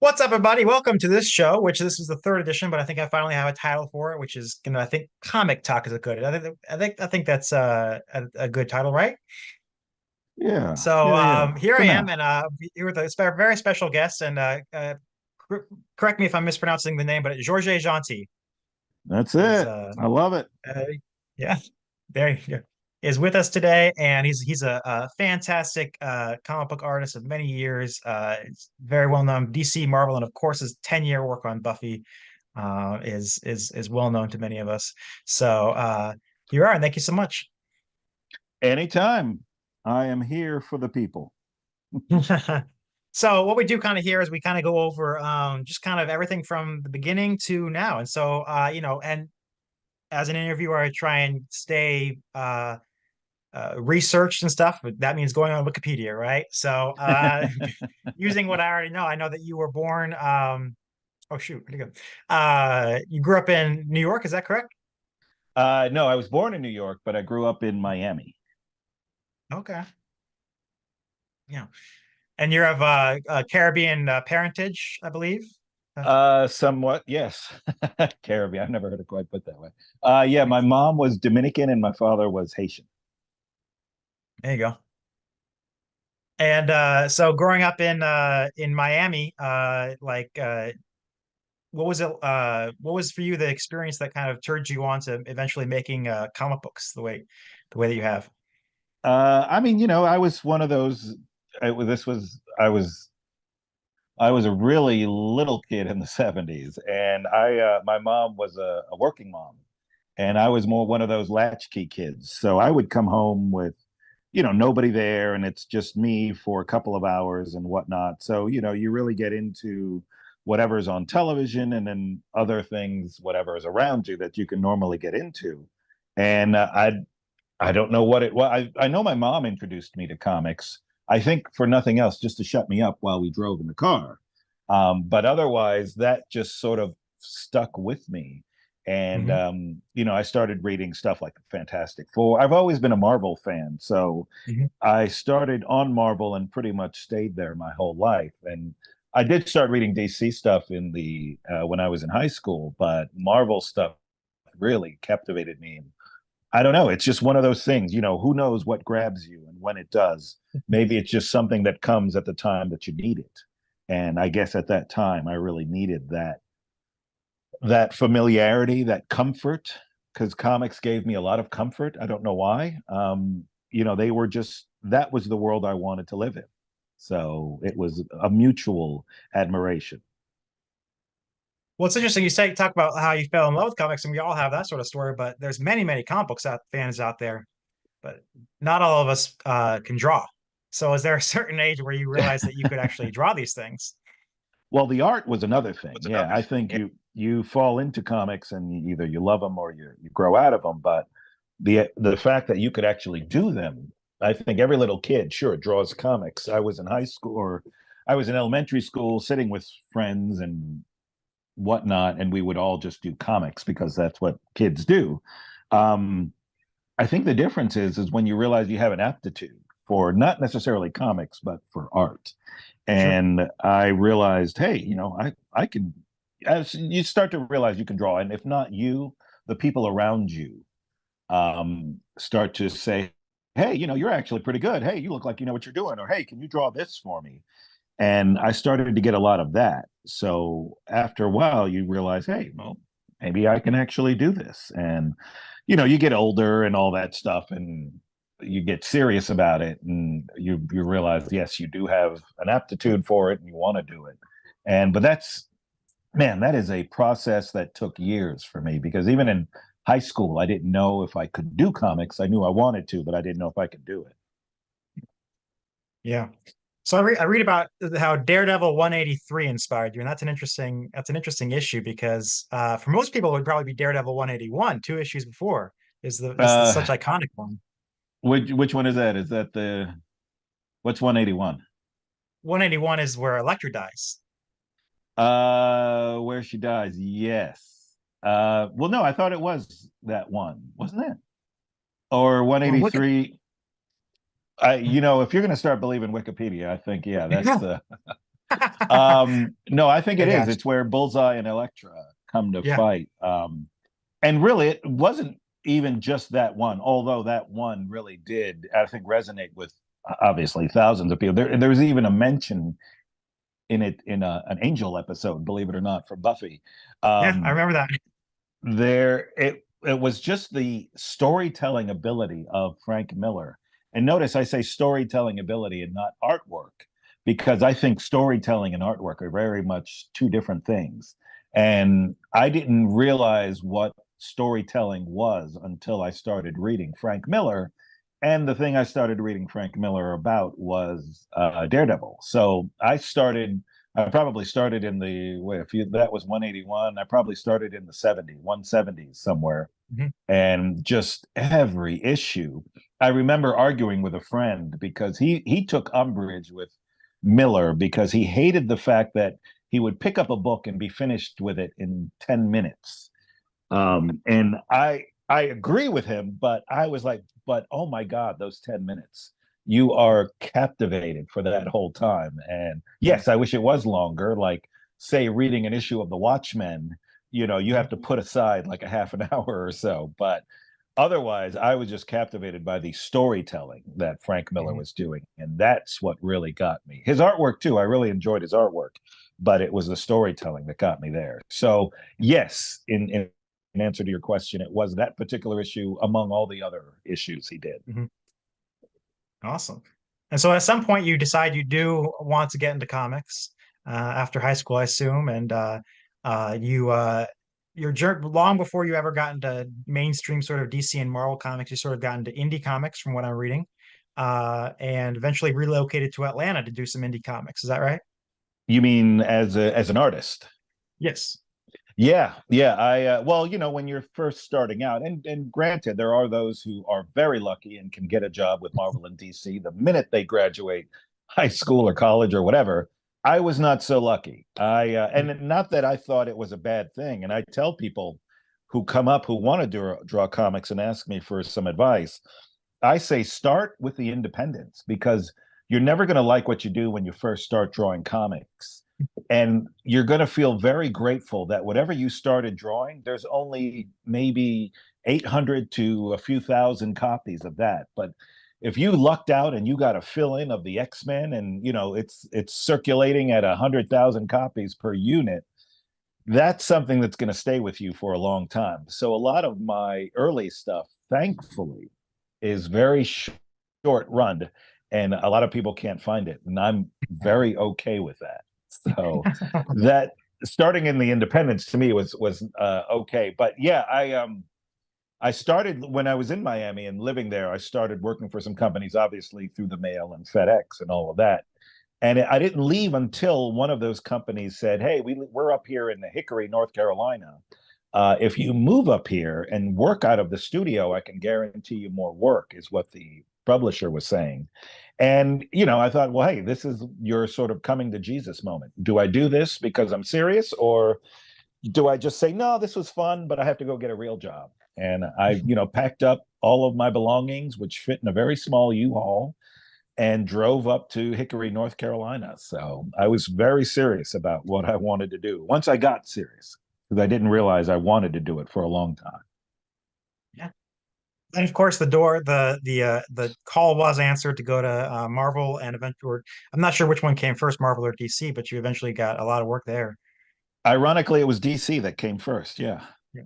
What's up, everybody? Welcome to this show, which this is the third edition, but I think I finally have a title for it, which is I think Comic Talk is a good. I think that's a good title, right? Yeah, So yeah, yeah. here I For am, now. and here with a very special guest, and correct me if I'm mispronouncing the name, but Georges Jeanty That's is it. I love it. uh yeah, there you go. Is with us today, and he's a fantastic comic book artist of many years. He's very well known DC, Marvel, and of course his 10-year work on Buffy is well known to many of us. So here you are, and thank you so much. Anytime. I am here for the people. So what we do kind of here is we kind of go over just kind of everything from the beginning to now. And so and as an interviewer, I try and stay researched and stuff, but that means going on Wikipedia, right? So using what I already know, I know that you were born oh shoot, where'd you go? You grew up in New York, is that correct? No, I was born in New York, but I grew up in Miami. Okay. Yeah. And you're of Caribbean parentage, I believe. Uh, Somewhat, yes. Caribbean. I've never heard it quite put that way. Yeah, my mom was Dominican and my father was Haitian. there you go. And so growing up in Miami, what was for you the experience that kind of turned you on to eventually making comic books the way that you have? I mean, I was one of those. This was I was a really little kid in the 70s, and my mom was a working mom, and I was more one of those latchkey kids. So I would come home with, nobody there, and it's just me for a couple of hours and whatnot. So, you really get into whatever's on television and then other things, whatever is around you that you can normally get into. And I don't know what it was. I know my mom introduced me to comics. I think for nothing else, just to shut me up while we drove in the car. But otherwise, that just sort of stuck with me. And Hmm. I started reading stuff like Fantastic Four. I've always been a Marvel fan, so Hmm. I started on Marvel and pretty much stayed there my whole life. And I did start reading DC stuff in the when I was in high school, but Marvel stuff really captivated me. I don't know. It's just one of those things, who knows what grabs you and when it does. Maybe it's just something that comes at the time that you need it. And I guess at that time I really needed that familiarity, that comfort, because comics gave me a lot of comfort. I don't know why. They were just that was the world I wanted to live in. So it was a mutual admiration. Well, it's interesting. Talk about how you fell in love with comics, and we all have that sort of story. But there's many comic books fans out there, but not all of us can draw. So, is there a certain age where you realize that you could actually draw these things? Well, the art was another thing. Yeah, I think you fall into comics and either you love them or you grow out of them. But the fact that you could actually do them, I think every little kid sure draws comics. I was in high school or I was in elementary school, sitting with friends and whatnot, and we would all just do comics because that's what kids do. Um, I think the difference is when you realize you have an aptitude for not necessarily comics, but for art. Sure. And I realized, hey, I can. As you start to realize you can draw, and if not you, the people around you start to say, hey, you're actually pretty good. Hey, you look like you know what you're doing, or hey, can you draw this for me? And I started to get a lot of that. So after a while, you realize, hey, well, maybe I can actually do this. And you get older and all that stuff, and you get serious about it, and you realize, yes, you do have an aptitude for it, and you want to do it. And but that's man, that is a process that took years for me because even in high school, I didn't know if I could do comics. I knew I wanted to, but I didn't know if I could do it. Yeah. So I read about how Daredevil 183 inspired you, and that's an interesting issue because for most people it would probably be Daredevil 181, two issues before is the such Uh, iconic one. which one is that? Is that the what's 181? 181 is where Elektra dies. Where she dies. Yes. Well, no, I thought it was that one, wasn't it? Or Well, look at 183. If you're going to start believing Wikipedia, I think, yeah, that's the. No, I think I it is. got you. It's where Bullseye and Elektra come to Yeah. fight. And really, it wasn't even just that one, although that one really did, I think, resonate with obviously thousands of people. There was even a mention in it in an Angel episode, believe it or not, from Buffy. Yeah, I Um, remember that. it was just the storytelling ability of Frank Miller. And notice I say storytelling ability and not artwork, because I think storytelling and artwork are very much two different things. And I didn't realize what storytelling was until I started reading Frank Miller. And the thing I started reading Frank Miller about was Daredevil. So I probably started in the wait, if you that was 181. I probably started in the 170s somewhere. Mhm. And just every issue. I remember arguing with a friend because he took umbrage with Miller because he hated the fact that he would pick up a book and be finished with it in 10 minutes. And I agree with him, but I was like, but oh my God, those 10 minutes. You are captivated for that whole time. And yes, I wish it was longer. Like, say, reading an issue of The Watchmen, you have to put aside like a half an hour or so. But otherwise, I was just captivated by the storytelling that Frank Miller Mhm. was doing. And that's what really got me. His artwork, too. I really enjoyed his artwork, but it was the storytelling that got me there. So, yes, in answer to your question, it was that particular issue among all the other issues he did. Mhm. Awesome. And so at some point you decide you do want to get into comics after high school, I assume, and you your journey long before you ever got into mainstream sort of DC and Marvel comics, you sort of got into indie comics from what I'm reading, and eventually relocated to Atlanta to do some indie comics. Is that right? You mean as an artist? Yes. Yeah, yeah. I well, when you're first starting out, and granted, there are those who are very lucky and can get a job with Marvel and DC the minute they graduate high school or college or whatever. I was not so lucky. I and not that I thought it was a bad thing. And I tell people who come up who want to draw comics and ask me for some advice. I say start with the independents because you're never going to like what you do when you first start drawing comics. And you're going to feel very grateful that whatever you started drawing, there's only maybe 800 to a few thousand copies of that. But if you lucked out and you got a fill in of the X-Men and it's circulating at 100,000 copies per unit, that's something that's going to stay with you for a long time. So a lot of my early stuff, thankfully, is very short run, and a lot of people can't find it, and I'm very okay with that. So that starting in the independents to me was okay. But yeah, I started when I was in Miami and living there. I started working for some companies, obviously through the mail and FedEx and all of that. And I didn't leave until one of those companies said, "Hey, we're up here in the Hickory, North Carolina. If you move up here and work out of the studio, I can guarantee you more work," is what the publisher was saying. And I thought, well, hey, this is your sort of coming to Jesus moment. Do I do this because I'm serious, or do I just say, no, this was fun, but I have to go get a real job? And I, packed up all of my belongings, which fit in a very small U-Haul, and drove up to Hickory, North Carolina. So I was very serious about what I wanted to do once I got serious, because I didn't realize I wanted to do it for a long time. Yeah. And of course, the call was answered to go to Marvel and eventually, I'm not sure which one came first, Marvel or DC, but you eventually got a lot of work there. Ironically, it was DC that came first. Yeah. Yeah.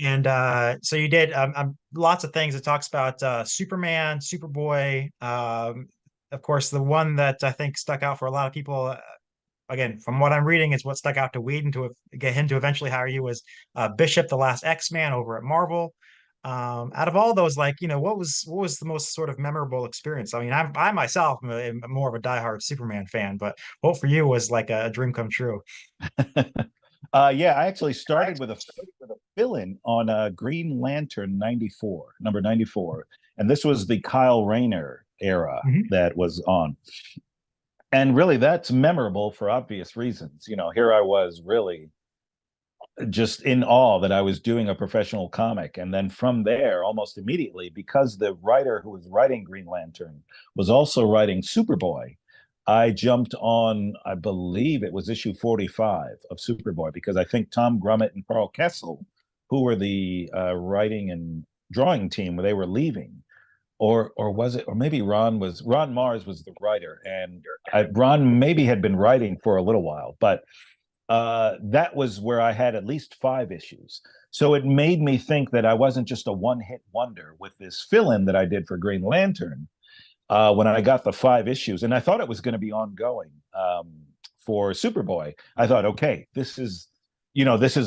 And so you did lots of things. It talks about Superman, Superboy. Of course, the one that I think stuck out for a lot of people, again, from what I'm reading, is what stuck out to Whedon to get him to eventually hire you was Bishop, the Last X-Man over at Marvel. Out of all those, like, what was the most sort of memorable experience? I mean, I myself am more of a diehard Superman fan, but what for you was like a dream come true? Yeah, I actually started with a fill-in on Green Lantern 94, number 94. And this was the Kyle Rayner era Mhm. that was on. And really, that's memorable for obvious reasons. Here I was really just in awe that I was doing a professional comic. And then from there, almost immediately, because the writer who was writing Green Lantern was also writing Superboy, I jumped on, I believe it was issue 45 of Superboy, because I think Tom Grummett and Carl Kessel, who were the writing and drawing team, they were leaving. Or was it, or maybe Ron Mars was the writer, and Ron maybe had been writing for a little while, but that was where I had at least 5 issues. So it made me think that I wasn't just a one-hit wonder with this fill-in that I did for Green Lantern when I got the 5 issues, and I thought it was going to be ongoing for Superboy. I thought, okay, this is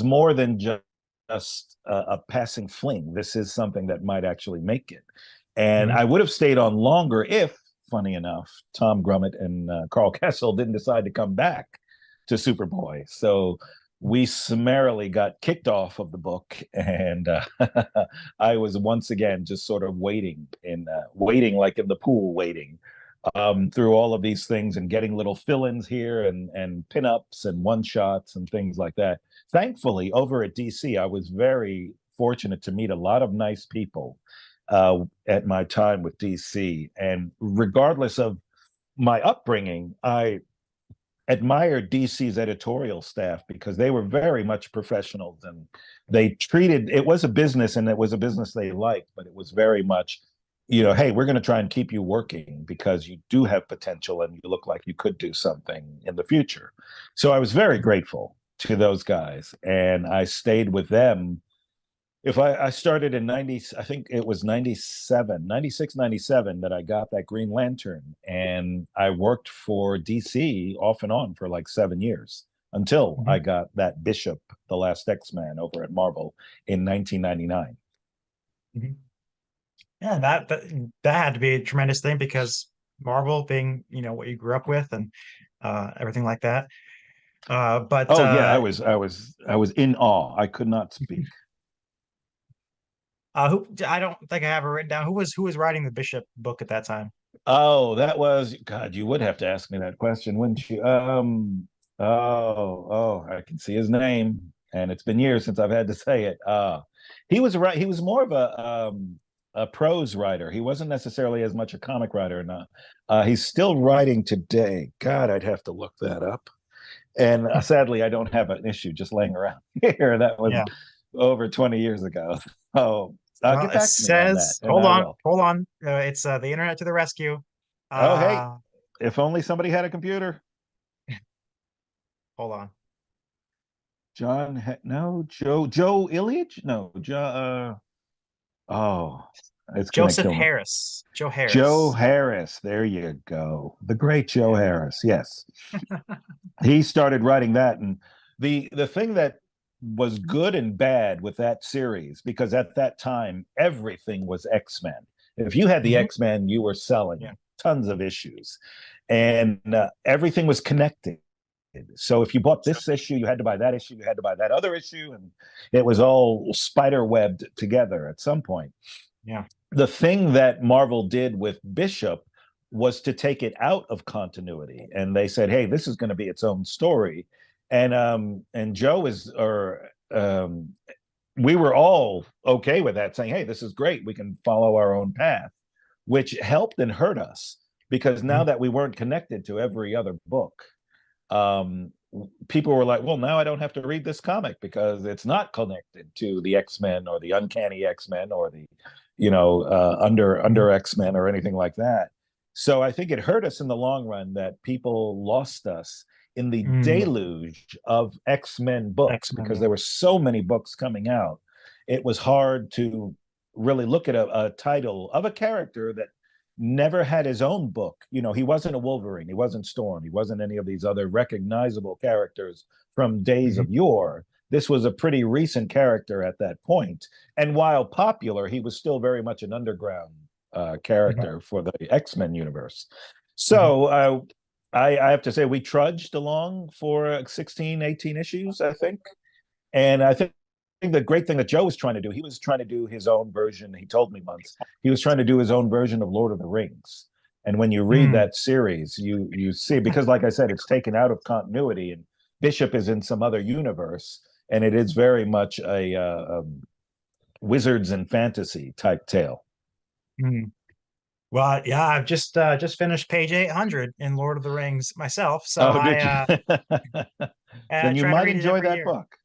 more than just a passing fling. This is something that might actually make it. And Mhm. I would have stayed on longer if, funny enough, Tom Grummett and Carl Kessel didn't decide to come back to Superboy. So we summarily got kicked off of the book, and I was once again just sort of waiting like in the pool, waiting through all of these things and getting little fill-ins here and pinups and one-shots and things like that. Thankfully, over at DC, I was very fortunate to meet a lot of nice people at my time with DC, and regardless of my upbringing, I admired DC's editorial staff because they were very much professionals, and they treated it was a business, and it was a business they liked, but it was very much, hey, we're going to try and keep you working because you do have potential and you look like you could do something in the future. So I was very grateful to those guys, and I stayed with them. If I started in 90, I think it was 97, 96, 97 that I got that Green Lantern. And I worked for DC off and on for like 7 years until I Mhm. got that Bishop, the last X-Man over at Marvel in 1999. Mhm. Yeah, that had to be a tremendous thing because Marvel being, what you grew up with and everything like that. But Oh yeah, I was in awe. I could not speak. who I don't think I have it written down. Who was writing the Bishop book at that time? Oh, that was God. You would have to ask me that question, wouldn't you? I can see his name, and it's been years since I've had to say it. He was right. He was more of a prose writer. He wasn't necessarily as much a comic writer. Now, he's still writing today. God, I'd have to look that up. And sadly, I don't have an issue just laying around here. That was Yeah. over 20 years ago. Oh, Well, get it back to me on that, says, and hold I on, will. hold on. It's the internet to the rescue. Oh, hey, Uh, if only somebody had a computer. Hold on. No, Joe Ilyich? No, oh, it's gonna Joseph kill me. Harris. Joe Joe Harris. Harris. There you go. The great Joe Yeah. Harris. Yes. He started writing that, and the thing that was good and bad with that series, because at that time everything was X-Men. If you had the Mhm. X-Men, you were selling Yeah. tons of issues, and everything was connected. So if you bought this issue, you had to buy that issue, you had to buy that other issue, and it was all spider webbed together at some point. Yeah. The thing that Marvel did with Bishop was to take it out of continuity, and they said, "Hey, this is going to be its own story." And Joe is, or we were all okay with that, saying, "Hey, this is great. We can follow our own path," which helped and hurt us because now Mhm. that we weren't connected to every other book, um, people were like, well, now I don't have to read this comic because it's not connected to the X-Men or the Uncanny X-Men or the, under Mhm. X-Men or anything like that. So I think it hurt us in the long run that people lost us in the Mm. deluge of X-Men books X-Men, because yeah. there were so many books coming out. It was hard to really look at a title of a character that never had his own book. He wasn't a Wolverine, he wasn't Storm, he wasn't any of these other recognizable characters from days Mhm. of yore. This was a pretty recent character at that point. And while popular, he was still very much an underground Mhm. character for the X-Men universe. Mhm. So I have to say, we trudged along for 16, 18 issues, I think. And I think the great thing that Joe was trying to do, he was trying to do his own version. He told me once he was trying to do his own version of Lord of the Rings. And when you read Mm. that series, you see, because like I said, it's taken out of continuity, and Bishop is in some other universe, and it is very much a wizards and fantasy type tale. Mm. Well, yeah, I've just finished page 800 in Lord of the Rings myself, so Oh, did you? Then you try to might read it enjoy every that year. book.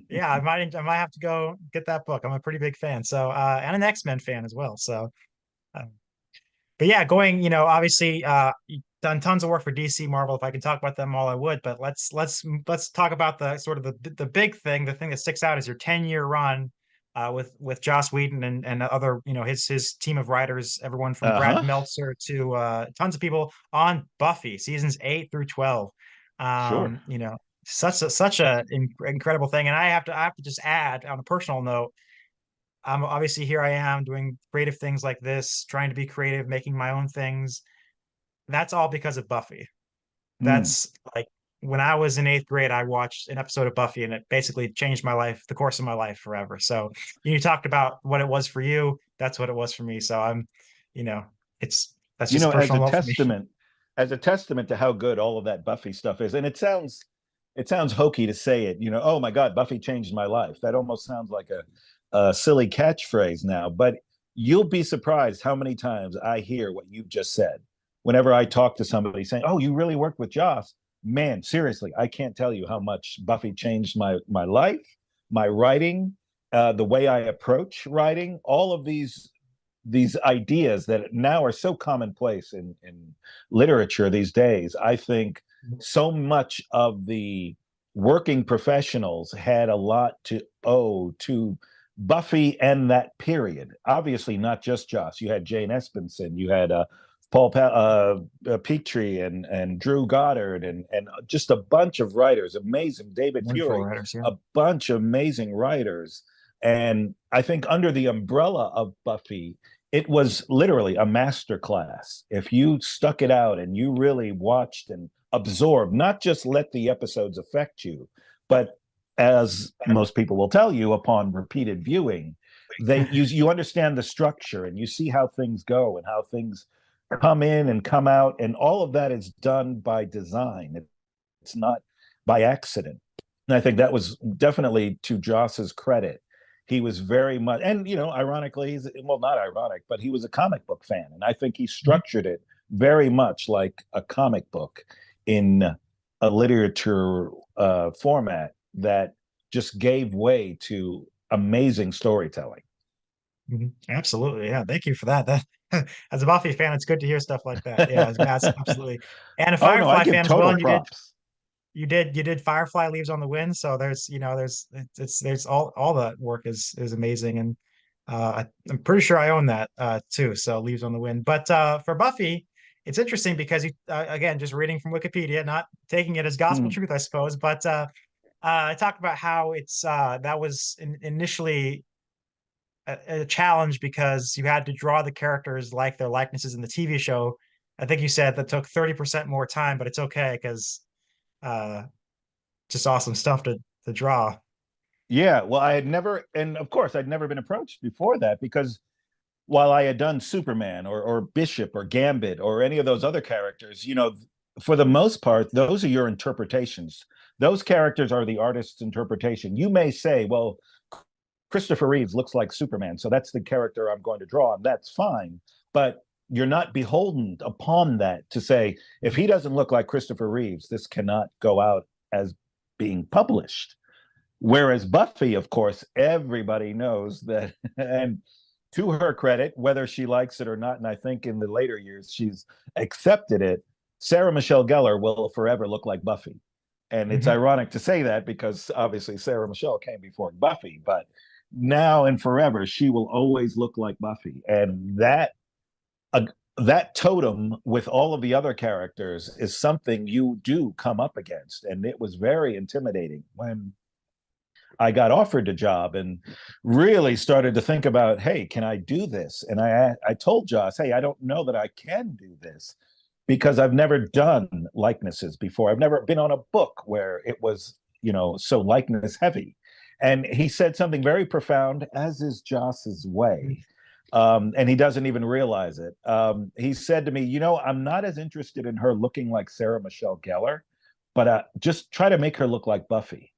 Yeah, I might have to go get that book. I'm a pretty big fan, so and an X-Men fan as well. So, uh, but yeah, going, obviously, you've done tons of work for DC, Marvel. If I could talk about them all, I would. But let's talk about the sort of the big thing. The thing that sticks out is your 10-year run with Joss Whedon and other, his team of writers, everyone from Brad Uh-huh. Meltzer to tons of people on Buffy seasons 8 through 12. Sure. Such a incredible thing. And I have to just add on a personal note. I'm obviously here I am doing creative things like this, trying to be creative, making my own things. That's all because of Buffy. Mm. That's like when I was in eighth grade, I watched an episode of Buffy and it basically changed my life, the course of my life forever. So you talked about what it was for you. That's what it was for me. So you know, that's You just a know, personal note for me. as a testament to how good all of that Buffy stuff is, and it sounds hokey to say it, oh my God, Buffy changed my life. That almost sounds like a silly catchphrase now, but you'll be surprised how many times I hear what you've just said. Whenever I talk to somebody saying, "Oh, you really worked with Joss," man, seriously, I can't tell you how much Buffy changed my life, my writing, the way I approach writing, all of these ideas that now are so commonplace in literature these days. I think so much of the working professionals had a lot to owe to Buffy and that period. Obviously, not just Joss. You had Jane Espenson, you had Petrie and Drew Goddard and just a bunch of writers, amazing David Wonderful Fury, writers, yeah. a bunch of amazing writers. And I think under the umbrella of Buffy, it was literally a master class. If you stuck it out and you really watched and absorbed, not just let the episodes affect you, but as most people will tell you upon repeated viewing, you understand the structure and you see how things go and how things come in and come out, and all of that is done by design. It's not by accident. And I think that was definitely to Joss's credit. He was very much, and ironically, well, not ironic, but he was a comic book fan, and I think he Mhm. structured it very much like a comic book in a literature format that just gave way to amazing storytelling. Absolutely. Yeah. Thank you for that. That as a Buffy fan, it's good to hear stuff like that. Yeah, that's absolutely. And a Oh no, I Firefly give fan as well. total And props. you did Firefly Leaves on the Wind. So there's all that work is amazing. And I'm pretty sure I own that too. So Leaves on the Wind. But for Buffy, it's interesting because you again, just reading from Wikipedia, not taking it as gospel Hmm. truth, I suppose, but I talked about how it's that was initially a challenge because you had to draw the characters like their likenesses in the TV show. I think you said that took 30% more time, but it's okay because uh just awesome stuff to draw. Yeah, well, I had never, and of course, I'd never been approached before that because while I had done Superman or Bishop or Gambit or any of those other characters, for the most part, those are your interpretations. Those characters are the artist's interpretation. You may say, well, Christopher Reeves looks like Superman, so that's the character I'm going to draw, and that's fine. But you're not beholden upon that to say, if he doesn't look like Christopher Reeves, this cannot go out as being published. Whereas Buffy, of course, everybody knows that, and to her credit, whether she likes it or not, and I think in the later years she's accepted it, Sarah Michelle Gellar will forever look like Buffy. And it's Mhm. ironic to say that because obviously Sarah Michelle came before Buffy, but now and forever she will always look like Buffy. And uh, that totem with all of the other characters is something you do come up against. And it was very intimidating when I got offered a job and really started to think about, hey, can I do this? And I told Joss, hey, I don't know that I can do this because I've never done likenesses before. I've never been on a book where it was, so likeness heavy. And he said something very profound, as is Joss's way. And he doesn't even realize it. He said to me, I'm not as interested in her looking like Sarah Michelle Gellar, but just try to make her look like Buffy.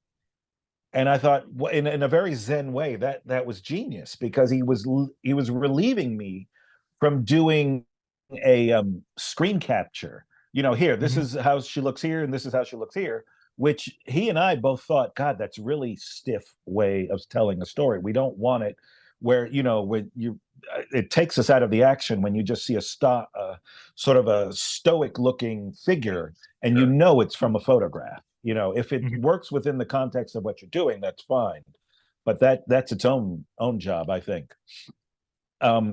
And I thought, well, in a very Zen way, that was genius because he was relieving me from doing a screen capture. Here, this Hmm. is how she looks here, and this is how she looks here, which he and I both thought, God, that's really stiff way of telling a story. We don't want it where, when it takes us out of the action when you just see sort of a stoic looking figure, and it's from a photograph. If it Hmm. works within the context of what you're doing, that's fine. But that's its own job, I think.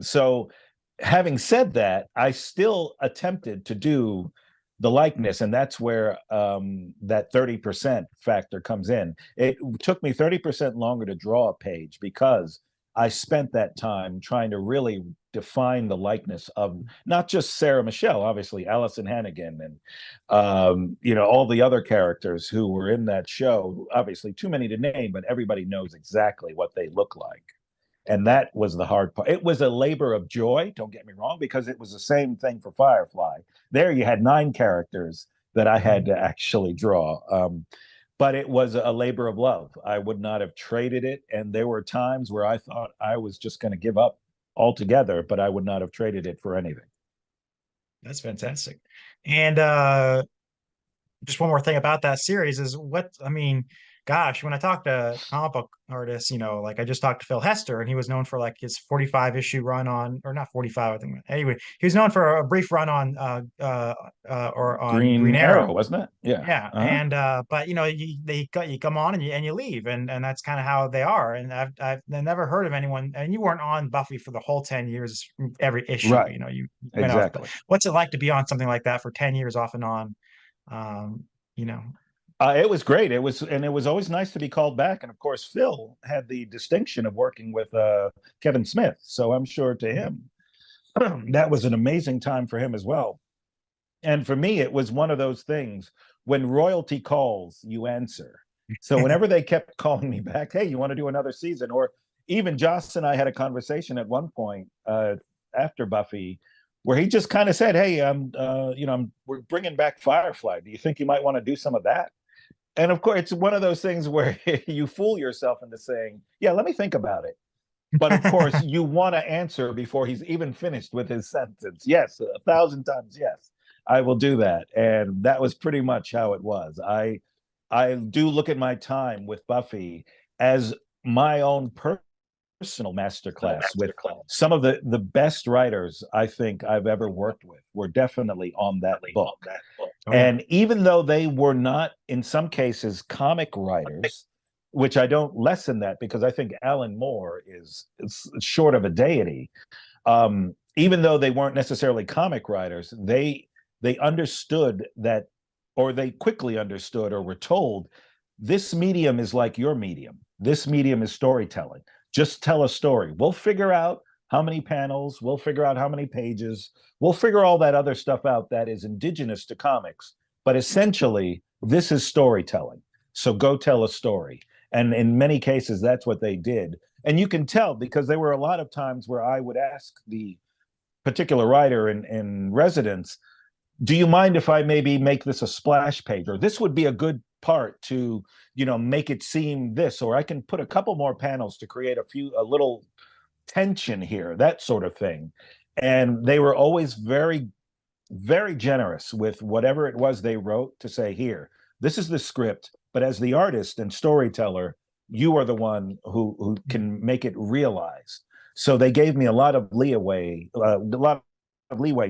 So having said that, I still attempted to do the likeness, and that's where that 30% factor comes in. It took me 30% longer to draw a page because I spent that time trying to really define the likeness of not just Sarah Michelle, obviously Allison Hannigan, and all the other characters who were in that show. Obviously, too many to name, but everybody knows exactly what they look like. And that was the hard part. It was a labor of joy, don't get me wrong, because it was the same thing for Firefly. There you had 9 characters that I had Hmm. to actually draw. But it was a labor of love. I would not have traded it. And there were times where I thought I was just going to give up altogether, but I would not have traded it for anything. That's fantastic. And just one more thing about that series is what I mean, gosh, when I talk to comic book artists, like I just talked to Phil Hester, and he was known for like his 45 issue run on, or not 45, I think. Anyway, he was known for a brief run on or on Green Green Arrow. Arrow, wasn't it? Yeah. Yeah, Uh-huh. and but you come on and you leave, and that's kind of how they are. And I've never heard of anyone, and you weren't on Buffy for the whole 10 years, every issue. Right. You went off. But Exactly. what's it like to be on something like that for 10 years off and on? Um, you know. It was great. It was always nice to be called back. And of course, Phil had the distinction of working with Kevin Smith. So I'm sure to him, that was an amazing time for him as well. And for me, it was one of those things when royalty calls, you answer. So whenever they kept calling me back, hey, you want to do another season? Or even Joss and I had a conversation at one point after Buffy, where he just kind of said, "Hey, we're bringing back Firefly. Do you think you might want to do some of that?" And of course, it's one of those things where you fool yourself into saying, "Yeah, let me think about it." But of course, you want to answer before he's even finished with his sentence. Yes, 1,000 times yes, I will do that. And that was pretty much how it was. I do look at my time with Buffy as my own personal masterclass with some of the best writers I think I've ever worked with were definitely on that book. Oh yeah. And even though they were not, in some cases, comic writers, which I don't lessen that because I think Alan Moore is short of a deity. Even though they weren't necessarily comic writers, they understood that, or they quickly understood, or were told, this medium is like your medium. This medium is storytelling. Just tell a story. We'll figure out how many panels, we'll figure out how many pages, we'll figure all that other stuff out that is indigenous to comics. But essentially, this is storytelling. So go tell a story. And in many cases, that's what they did. And you can tell because there were a lot of times where I would ask the particular writer in residence, do you mind if I maybe make this a splash page? Or this would be a good part to, make it seem this, or I can put a couple more panels to create a little tension here, that sort of thing. And they were always very, very generous with whatever it was they wrote to say, here, this is the script, but as the artist and storyteller, you are the one who can make it realized. So they gave me a lot of leeway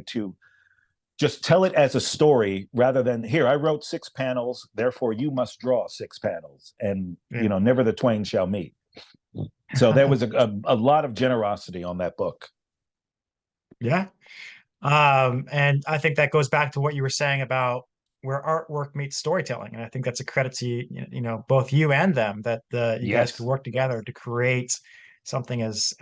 to just tell it as a story rather than, here, I wrote 6 panels, therefore you must draw 6 panels, and Yeah. never the twain shall meet. So there was a lot of generosity on that book. Yeah. And I think that goes back to what you were saying about where artwork meets storytelling. And I think that's a credit to both you and them that you guys could Yes. work together to create something as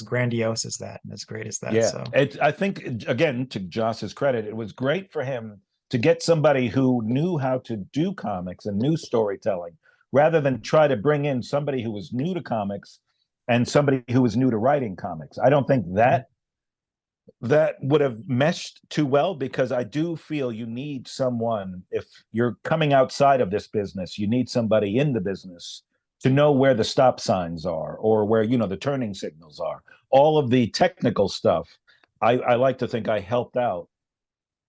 grandiose as that and as great as that. Yeah. So I think, again, to Joss's credit, it was great for him to get somebody who knew how to do comics and knew storytelling rather than try to bring in somebody who was new to comics and somebody who was new to writing comics. I don't think that would have meshed too well, because I do feel you need someone, if you're coming outside of this business, you need somebody in the business to know where the stop signs are or where, the turning signals are. All of the technical stuff, I like to think I helped out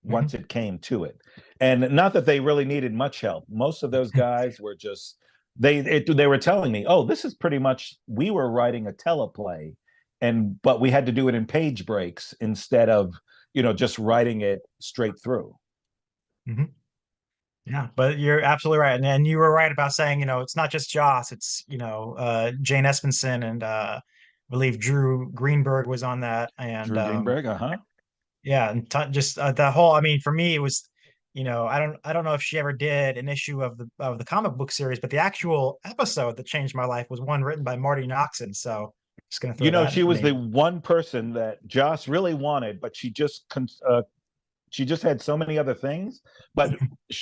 Hmm. once it came to it. And not that they really needed much help. Most of those guys were just they were telling me, "Oh, this is pretty much we were writing a teleplay and but we had to do it in page breaks instead of, just writing it straight through." Hmm. Yeah, but you're absolutely right, and you were right about saying, it's not just Joss, it's Jane Espenson and I believe Drew Greenberg was on that, and Drew Greenberg, uh-huh. yeah, and just the whole. I mean, for me, it was, I don't know if she ever did an issue of the comic book series, but the actual episode that changed my life was one written by Marty Noxon. So just gonna throw that She was the name. one person that Joss really wanted, but she just had so many other things. But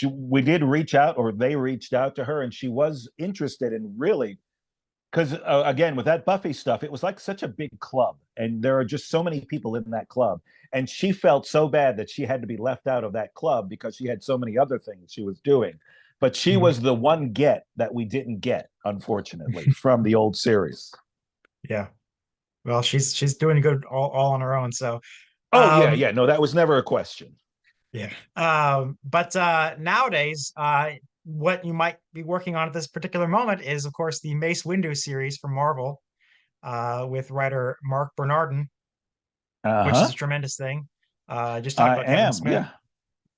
we did reach out, or they reached out to her, and she was interested in really, because again, with that Buffy stuff, it was like such a big club, and there are just so many people in that club, and she felt so bad that she had to be left out of that club because she had so many other things she was doing. But she Mhm. was the one get that we didn't get, unfortunately, from the old series. Yeah. Well, she's doing good all on her own. So, Oh yeah, um, yeah. No, that was never a question. yeah. But nowadays, what you might be working on at this particular moment is, of course, the Mace Windu series from Marvel, with writer Mark Bernardin, which is a Uh-huh. tremendous thing. Just talking I about Kevin am, Smith.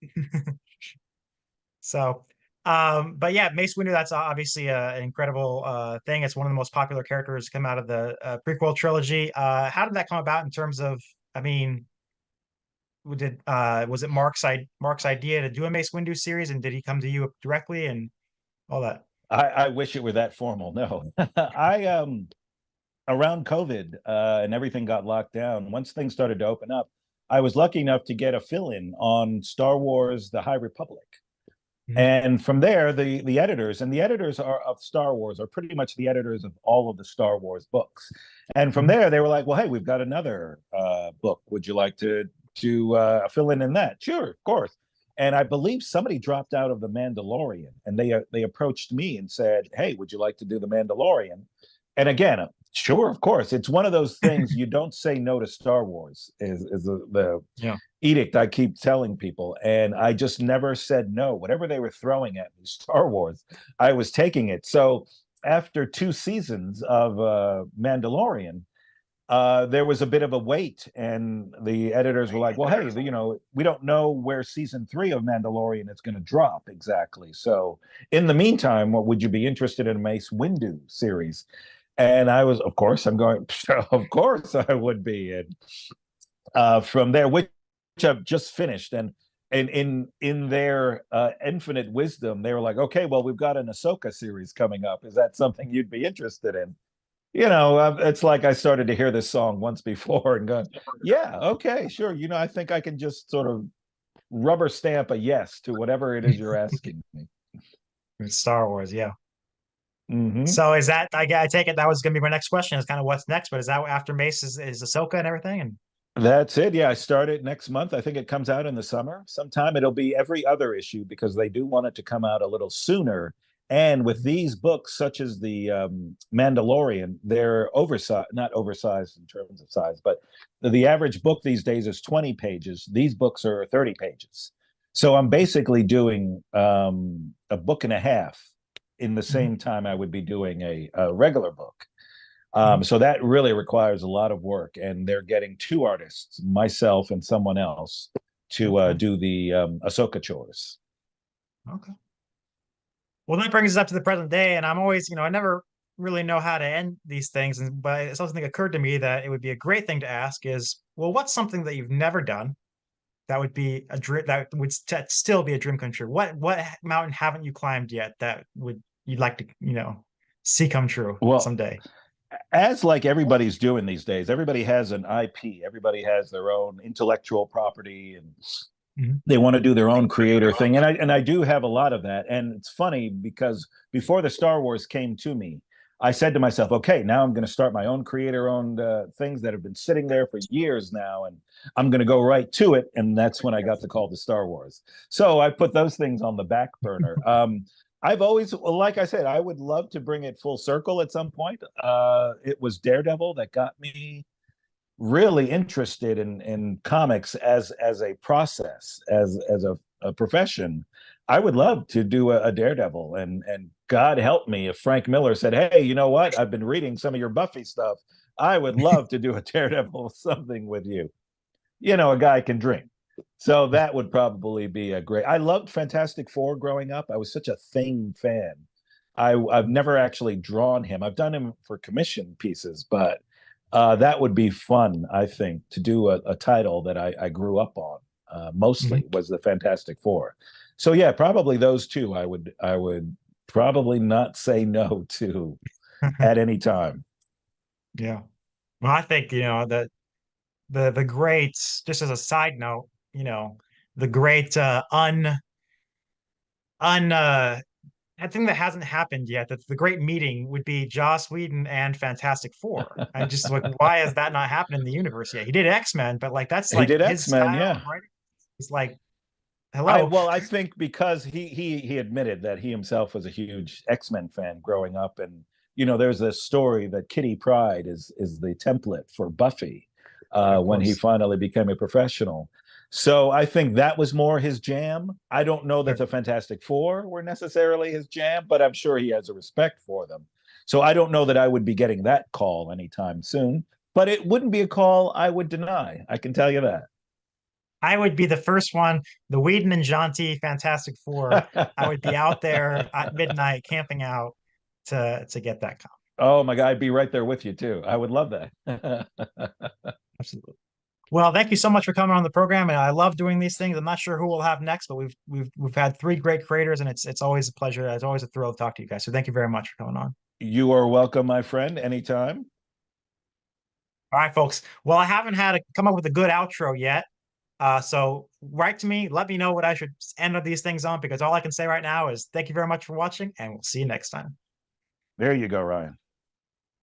yeah. So, but yeah, Mace Windu, that's obviously an incredible thing. It's one of the most popular characters to come out of the prequel trilogy. How did that come about in terms of, I mean, was it Mark's idea to do a Mace Windu series, and did he come to you directly and all that? I wish it were that formal. No. I around COVID and everything got locked down, once things started to open up, I was lucky enough to get a fill-in on Star Wars: The High Republic. Mhm. And from there, the editors and the editors are of Star Wars are pretty much the editors of all of the Star Wars books. And from Mhm. there, they were like, "Well, hey, we've got another book. Would you like to fill in that?" Sure, of course. And I believe somebody dropped out of the Mandalorian, and they approached me and said, "Hey, would you like to do the Mandalorian?" And again, sure, of course. It's one of those things you don't say no to Star Wars. Is the Yeah. edict I keep telling people. And I just never said no. Whatever they were throwing at me, Star Wars, I was taking it. So after 2 seasons of Mandalorian, there was a bit of a wait, and the editors were like, "Well, hey, we don't know where season 3 of Mandalorian is going to drop exactly. So, in the meantime, what would you be interested in a Mace Windu series?" And I was, of course, I'm going. Of course, I would be. And from there, which I've just finished, and in their infinite wisdom, they were like, "Okay, well, we've got an Ahsoka series coming up. Is that something you'd be interested in?" It's like I started to hear this song once before and going, "Yeah, okay, sure. I think I can just sort of rubber stamp a yes to whatever it is you're asking me." It's Star Wars, yeah. Hmm. So is that I take it that was gonna be my next question, is kind of what's next, but is that after Mace is Ahsoka and everything? And That's it. Yeah, I start it next month. I think it comes out in the summer sometime. It'll be every other issue because they do want it to come out a little sooner. And with these books, such as the Mandalorian, they're oversized, not oversized in terms of size, but the average book these days is 20 pages. These books are 30 pages. So I'm basically doing a book and a half in the Mhm. same time I would be doing a regular book. Mhm. So that really requires a lot of work, and they're getting 2 artists, myself and someone else, to Okay. do the Ahsoka chores. Okay. Well, that brings us up to the present day, and I'm always, I never really know how to end these things, and but something occurred to me that it would be a great thing to ask is, well, what's something that you've never done that would be a dream that would still be a dream come true? What mountain haven't you climbed yet that would you'd like to, see come true Well, someday? as like everybody's doing these days, everybody has an IP, everybody has their own intellectual property, and Mhm. they want to do their own creator thing. And I do have a lot of that. And it's funny because before the Star Wars came to me, I said to myself, okay, now I'm going to start my own creator owned things that have been sitting there for years now. And I'm going to go right to it. And that's when I got the call to Star Wars. So I put those things on the back burner. I've always, well, like I said, I would love to bring it full circle at some point. It was Daredevil that got me really interested in comics as a process, as a profession, I would love to do a Daredevil. And God help me if Frank Miller said, "Hey, you know what? I've been reading some of your Buffy stuff. I would love to do a Daredevil something with you." You know, a guy can dream. So that would probably be a great. I loved Fantastic Four growing up. I was such a Thing fan. I've never actually drawn him. I've done him for commission pieces, but that would be fun, I think, to do a title that I grew up on. Mostly was the Fantastic Four. So yeah, probably those two. I would probably not say no to at any time. Yeah. Well, I think, the great, just as a side note, the great un I think that hasn't happened yet. That the great meeting would be Joss Whedon and Fantastic Four. And just like, why has that not happened in the universe yet? He did X-Men, but like that's He like did his X-Men, style of yeah. writing. It's like, I hello. well, I think because he admitted that he himself was a huge X-Men fan growing up, and there's this story that Kitty Pryde is the template for Buffy Of when he course. finally became a professional. So I think that was more his jam. I don't know that Sure. the Fantastic Four were necessarily his jam, but I'm sure he has a respect for them. So I don't know that I would be getting that call anytime soon, but it wouldn't be a call I would deny. I can tell you I would be the first one, the Whedon and Jeanty Fantastic Four. I would be out there at midnight camping out to get that comic. Oh my God, I'd be right there with you too. I would love that. Absolutely. Well, thank you so much for coming on the program, and I love doing these things. I'm not sure who we'll have next, but we've had three great creators, and it's always a pleasure. It's always a thrill to talk to you guys. So thank you very much for coming on. You are welcome, my friend, anytime. All right, folks. Well, I haven't had to come up with a good outro yet. So write to me, let me know what I should end of these things on, because all I can say right now is thank you very much for watching, and we'll see you next time. There you go, Ryan.